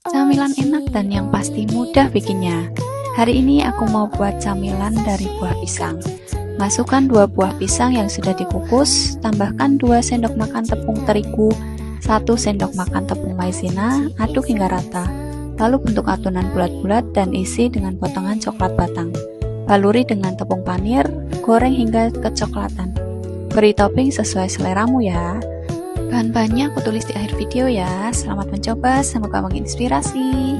Camilan enak dan yang pasti mudah bikinnya. Hari ini aku mau buat camilan dari buah pisang. Masukkan 2 buah pisang yang sudah dikukus, tambahkan 2 sendok makan tepung terigu, 1 sendok makan tepung maizena, aduk hingga rata. Lalu bentuk adonan bulat-bulat dan isi dengan potongan coklat batang. Baluri dengan tepung panir, goreng hingga kecoklatan. Beri topping sesuai seleramu ya. Bahan-bahannya aku tulis di akhir video ya. Selamat mencoba, semoga menginspirasi.